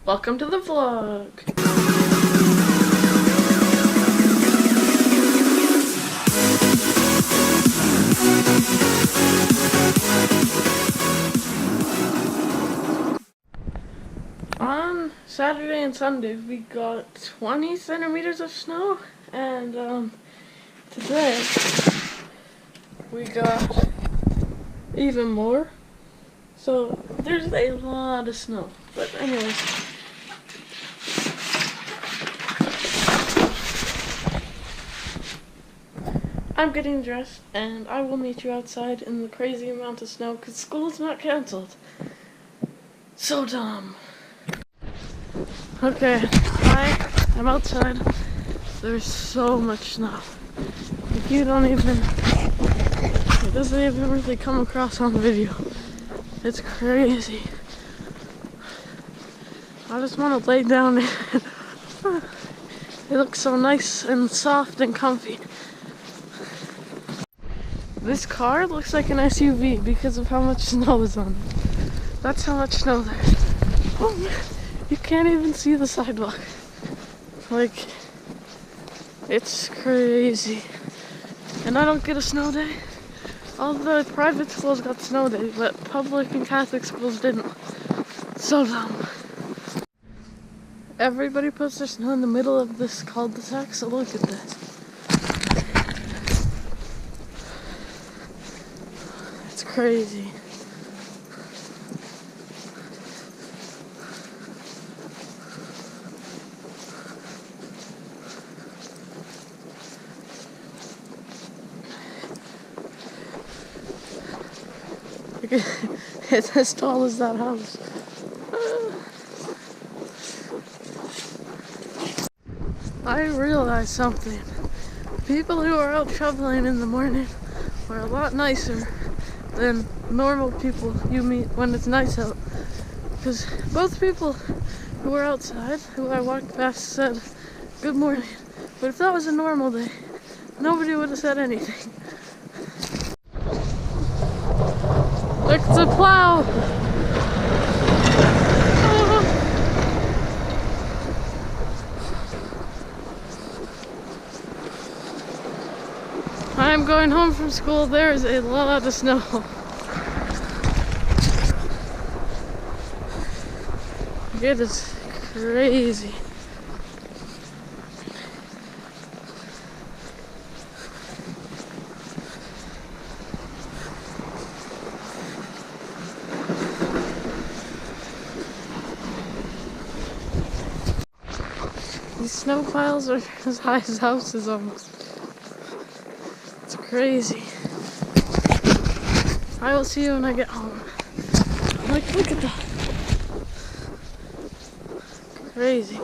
Welcome to the vlog. On Saturday and Sunday we got 20 centimeters of snow, and today we got even more. So there's a lot of snow. But anyways, I'm getting dressed and I will meet you outside in the crazy amount of snow because school's not cancelled. So dumb. Okay, I'm outside. There's so much snow. Like it doesn't even really come across on the video. It's crazy. I just want to lay down and it looks so nice and soft and comfy. This car looks like an SUV because of how much snow is on it. That's how much snow there is. Oh man, you can't even see the sidewalk. Like, it's crazy. And I don't get a snow day. All the private schools got snow day, but public and Catholic schools didn't. So dumb. Everybody puts their snow in the middle of this cul-de-sac, so look at this. It's crazy. It's as tall as that house. I realized something. People who are out shoveling in the morning are a lot nicer than normal people you meet when it's nice out. Because both people who were outside, who I walked past, said good morning. But if that was a normal day, nobody would have said anything. Look, it's a plow! I'm going home from school. There is a lot of snow. It is crazy. These snow piles are as high as houses almost. It's crazy. I will see you when I get home. Like, look at that. Crazy.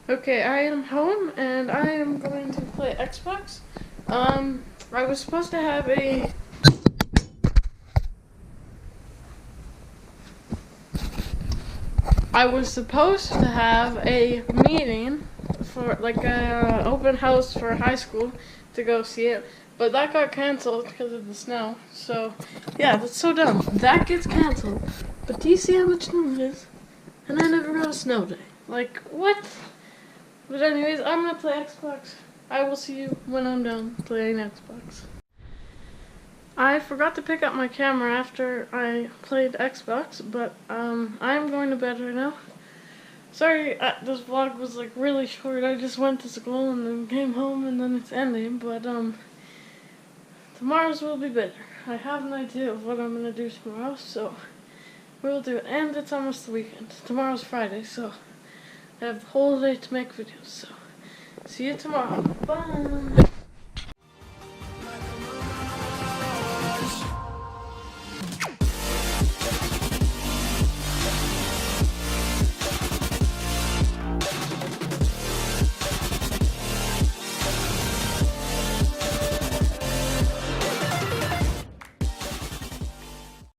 Okay, I am home and I am going to play Xbox. I was supposed to have a meeting for like a open house for high school to go see it, but that got canceled because of the snow. So yeah, that's so dumb. That gets canceled. But do you see how much snow it is? And I never got a snow day. Like, what? But anyways, I'm gonna play Xbox. I will see you when I'm done playing Xbox. I forgot to pick up my camera after I played Xbox, but I'm going to bed right now. Sorry, this vlog was like really short. I just went to school and then came home and then it's ending, but tomorrow's will be better. I have an idea of what I'm gonna do tomorrow, so we'll do it. And it's almost the weekend. Tomorrow's Friday, so I have the whole day to make videos, so see you tomorrow. Bye!